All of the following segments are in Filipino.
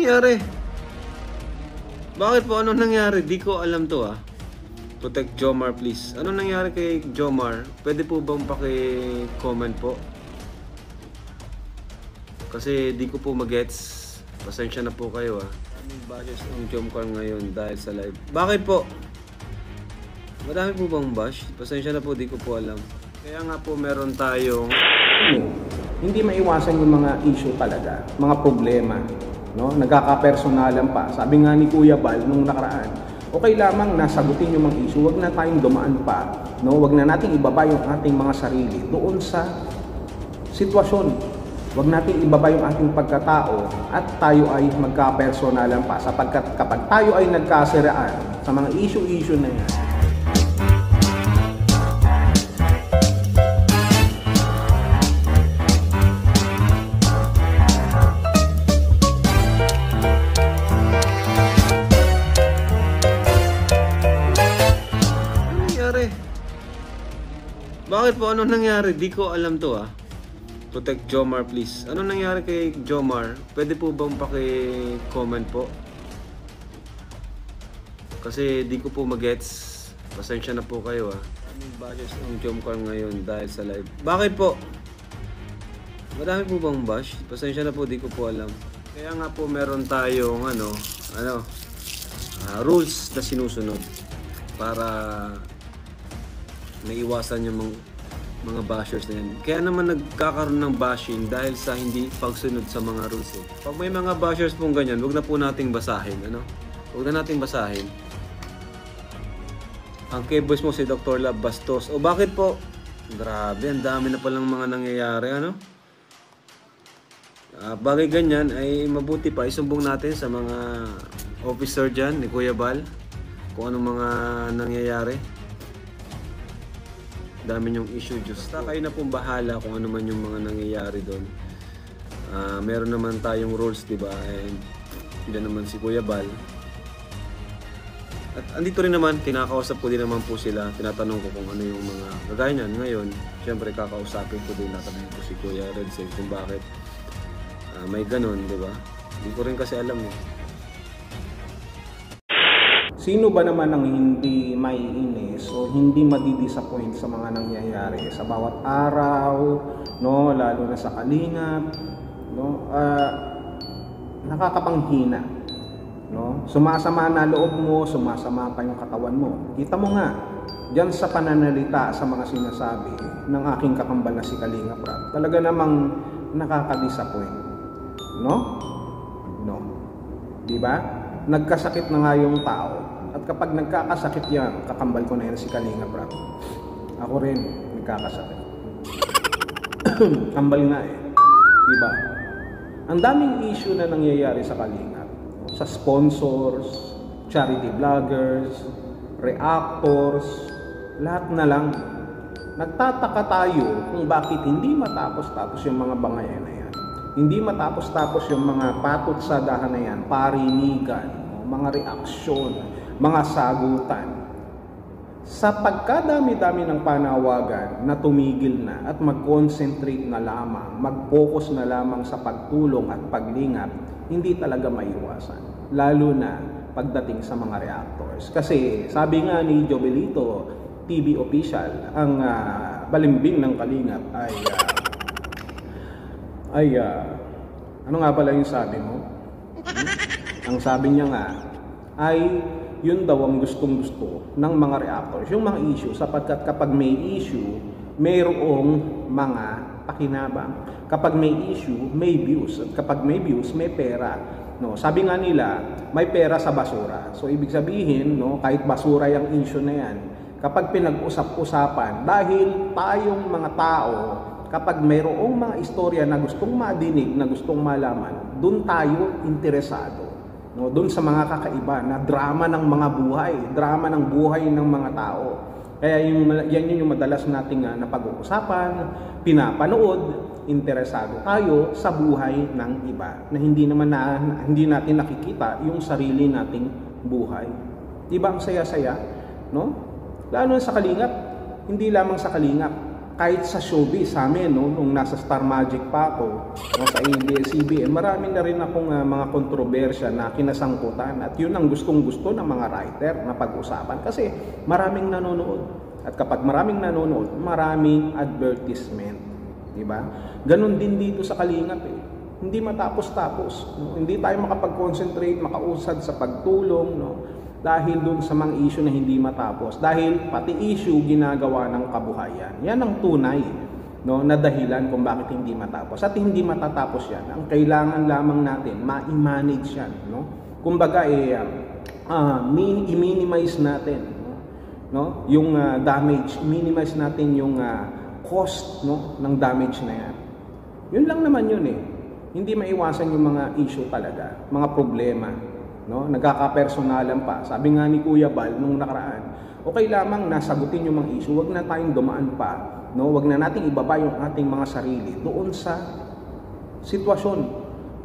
nangyari? Bakit po? Ano nangyari? Di ko alam to ah. Protect Jomar please. Ano nangyari kay Jomar? Pwede po bang paki-comment po? Kasi di ko po magets. Pasensya na po kayo ah. Aming bashes ng Jomcar ngayon dahil sa live. Bakit po? Madami po bang bash? Pasensya na po, di ko po alam. Kaya nga po meron tayong... Hindi maiwasan yung mga issue talaga, mga problema. No? Nagkaka-personalan pa. Sabi nga ni Kuya Bal nung nakaraan, okay lamang nasagutin yung mga issue, wag na tayong dumaan pa. No? Wag na nating ibaba yung ating mga sarili doon sa sitwasyon. Wag nating ibaba yung ating pagkatao at tayo ay magka-personalan pa. Sapagkat kapag tayo ay nagkasiraan sa mga issue na yan, bakit po? Ano nangyari? Di ko alam to ah. Protect Jomar please. Ano nangyari kay Jomar? Pwede po bang paki-comment po? Kasi di ko po magets. Pasensya na po kayo ah. Aming bashes ng Jomcar ngayon dahil sa live. Bakit po? Madami po bang bash? Pasensya na po, di ko po alam. Kaya nga po meron tayong rules na sinusunod para naiwasan yung mga bashers na yan. Kaya naman nagkakaroon ng bashing dahil sa hindi pagsunod sa mga rules eh. Pag may mga bashers pong ganyan, huwag na po nating basahin. Huwag na nating basahin. Ang keyboys mo si Dr. Lab Bastos. O bakit po? Grabe, ang dami na palang mga nangyayari. Bagay ganyan ay mabuti pa isumbong natin sa mga officer dyan ni Kuya Bal kung anong mga nangyayari. Dami yung issue, just kayo na pong bahala kung ano man yung mga nangyayari doon. Meron naman tayong rules, diba? And dyan naman si Kuya Bal. At andito rin naman, kinakausap ko din naman po sila. Tinatanong ko kung ano yung mga kagaya niyan. Ngayon, syempre kakausapin ko din, natanong ko si Kuya Redsel kung bakit may ganun, diba? Hindi ko rin kasi alam eh. Sino ba naman ang hindi maiinis o hindi madidisappoint sa mga nangyayari sa bawat araw, no, lalo na sa kalingap, no? Nakakapanghina, no? Sumasama na loob mo, sumasama pa yung katawan mo. Kita mo nga diyan sa pananalita sa mga sinasabi ng aking kakambal na si Kalingap Rab. Talaga namang nakaka-disappoint, no? No. Di ba? Nagkasakit na nga yung tao. At kapag nagkakasakit yan, kakambal ko na yan si Kalingap Rab. Ako rin, nagkakasakit. Kambal nga eh. Diba? Ang daming issue na nangyayari sa Kalingap. Sa sponsors, charity vloggers, reactors, lahat na lang. Nagtataka tayo kung bakit hindi matapos-tapos yung mga bangayan na yan. Hindi matapos-tapos yung mga patot sa dahan na yan, parinigan, mga reaksyon, mga sagutan. Sa pagkadami-dami ng panawagan na tumigil na at mag-concentrate na lamang, mag-focus na lamang sa pagtulong at paglingap, hindi talaga maiwasan. Lalo na pagdating sa mga reactors. Kasi sabi nga ni Jobelito, TV official, ang balimbing ng Kalingap ano nga pala yung sabi mo? Ang sabi niya nga ay yun daw ang gustong-gusto ng mga reactors, yung mga issue, sapagkat kapag may issue, mayroong mga pakinabang. Kapag may issue, may views. At kapag may views, may pera. No, sabi nga nila, may pera sa basura. So ibig sabihin, no, kahit basura yung issue na yan, kapag pinag-usap-usapan, dahil tayong mga tao, kapag mayroong mga istorya na gustong madinig, na gustong malaman, doon tayo interesado. No, doon sa mga kakaiba na drama ng mga buhay, drama ng buhay ng mga tao. Kaya yan yung madalas nating napag-uusapan, pinapanood, interesado tayo sa buhay ng iba na hindi natin nakikita yung sarili nating buhay. Diba ang saya-saya, no? Lalo sa Kalingap, hindi lamang sa Kalingap, kahit sa showbiz sa amin, no, nung nasa Star Magic pa ako, no, sa ABS-CBN, marami na rin akong mga kontrobersya na kinasangkutan at yun ang gustong-gusto ng mga writer na pag-usapan kasi maraming nanonood. At kapag maraming nanonood, maraming advertisement, di ba? Ganon din dito sa Kalingap eh. Hindi matapos-tapos, no? Hindi tayo makapag-concentrate, makausad sa pagtulong, no? Dahil dun sa mga issue na hindi matapos. Dahil pati issue ginagawa ng kabuhayan. Yan ang tunay, no, na dahilan kung bakit hindi matapos. At hindi matatapos yan. Ang kailangan lamang natin, ma-manage yan. No? Kumbaga, i-minimize natin, no? Yung damage. Minimize natin yung cost, no, ng damage na yan. Yun lang naman yun eh. Hindi maiwasan yung mga issue talaga, mga problema. No, nagkakapersonalan pa. Sabi nga ni Kuya Bal nung nakaraan, okay lamang nasagutin yung mga issue, wag na tayong dumaan pa, no? Wag na nating ibaba yung ating mga sarili doon sa sitwasyon.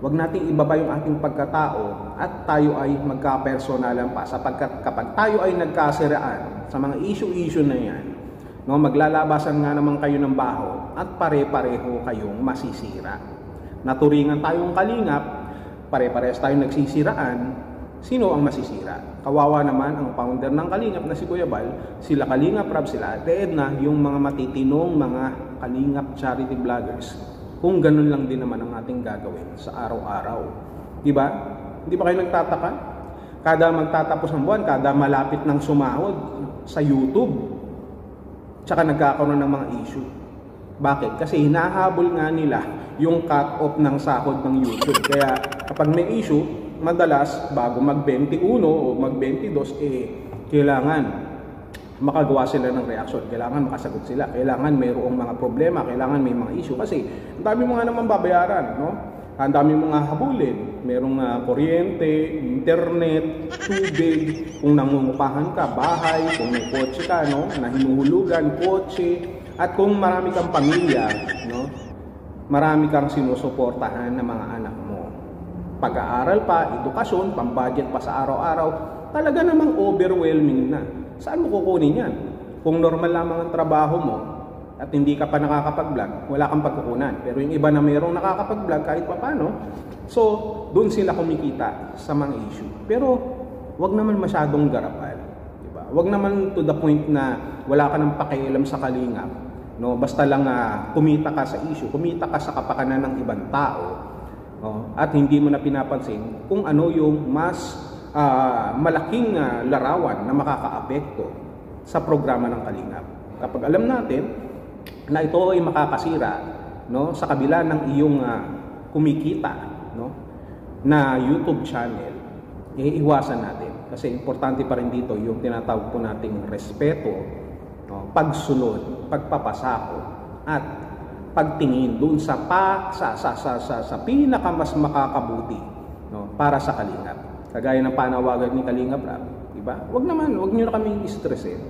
Wag nating ibaba yung ating pagkatao at tayo ay magkapersonalan pa sapagkat kapag tayo ay nagkasiraan sa mga issue na yan, no, maglalabasan nga naman kayo ng baho at pare-pareho kayong masisira. Naturingan tayong kalingap, pare-parehas tayong nagsisiraan, sino ang masisira? Kawawa naman ang founder ng Kalingap na si Kuya Bal, sila Kalingap Rab, sila Ate Edna, yung mga matitinong mga Kalingap charity vloggers. Kung ganun lang din naman ang ating gagawin sa araw-araw. Di ba? Hindi ba kayo nagtataka? Kada magtatapos ng buwan, kada malapit ng sumahod sa YouTube, tsaka nagkakaroon ng mga issue. Bakit? Kasi hinahabol nga nila yung cut-off ng sahod ng YouTube. Kaya kapag may issue, madalas bago mag-21 o mag-22, kailangan makagawa sila ng reaction. Kailangan makasagot sila. Kailangan mayroong mga problema. Kailangan may mga issue. Kasi ang dami mo nga naman babayaran, no? Ang dami mo nga habulin. Merong kuryente, internet, tubig, kung nangungupahan ka, bahay, kung may kotse ka, no? Na hinuhulugan, kotse, at kung marami kang pamilya, no? Marami kang sinusuportahan ng mga anak mo. Pag-aaral pa, edukasyon, pambudget pa sa araw-araw, talaga namang overwhelming na. Saan mo kukunin yan? Kung normal lamang ang trabaho mo at hindi ka pa nakakapag-vlog, wala kang pagkukunan. Pero yung iba na mayroong nakakapag-vlog kahit pa paano, so doon sila kumikita sa mga issue. Pero wag naman masyadong garapan. Diba? Wag naman to the point na wala ka ng pakialam sa Kalingap. No, basta lang kumita ka sa issue, kumita ka sa kapakanan ng ibang tao, no, at hindi mo na pinapansin kung ano yung mas malaking larawan na makakaapekto sa programa ng Kalingap. Kapag alam natin na ito ay makakasira, no, sa kabila ng iyong kumikita, no, na YouTube channel, iiwasan natin. Kasi importante pa rin dito yung tinatawag po nating respeto, no, pagsunod, pagpapasako at pagtingin doon sa pinaka mas makakabuti, no, para sa Kalingap. Kagaya ng panawagan ni Kalingap Rab, di ba? Wag niyo na kaming i-stress eh.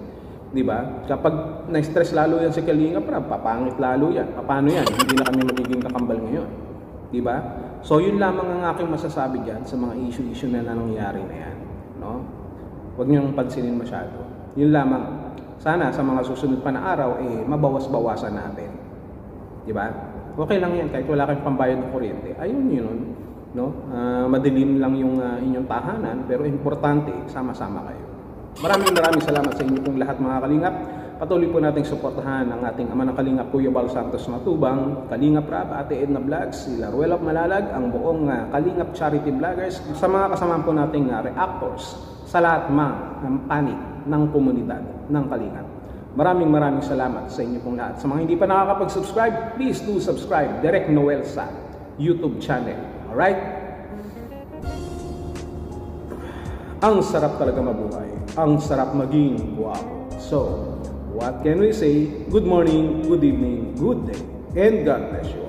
Di ba? Kapag na-stress lalo yan si Kalingap Rab, papangit lalo yan. Paano yan? Hindi na kami magiging kakambal ngayon. Di ba? So yun lamang ang aking masasabi diyan sa mga issue na nangyayari na yan, no? Wag niyo nang pansinin masyado. Yun lamang. Sana sa mga susunod pa na araw mabawas-bawasan natin. Di ba? Okay lang yan kahit wala kayong pambayad ng kuryente. Ayun yun, no? Madilim lang yung inyong tahanan, pero importante sama-sama kayo. Maraming salamat sa inyo pong lahat mga Kalingap. Patuloy po nating suportahan ang ating ama ng Kalingap, Kuya Bal Santos Matubang, Kalingap Rab, Ate Edna Vlogs, sila Ruel of Malalag, ang buong Kalingap Charity Vloggers, sa mga kasama po nating reactors, sa lahat ng panig ng komunidad ng Kalingap. Maraming salamat sa inyo pong lahat. Sa mga hindi pa nakakapag-subscribe, please do subscribe. Direct Noel sa YouTube channel. Alright? Ang sarap talaga mabuhay. Ang sarap maging guwapo. So, what can we say? Good morning, good evening, good day, and God bless you.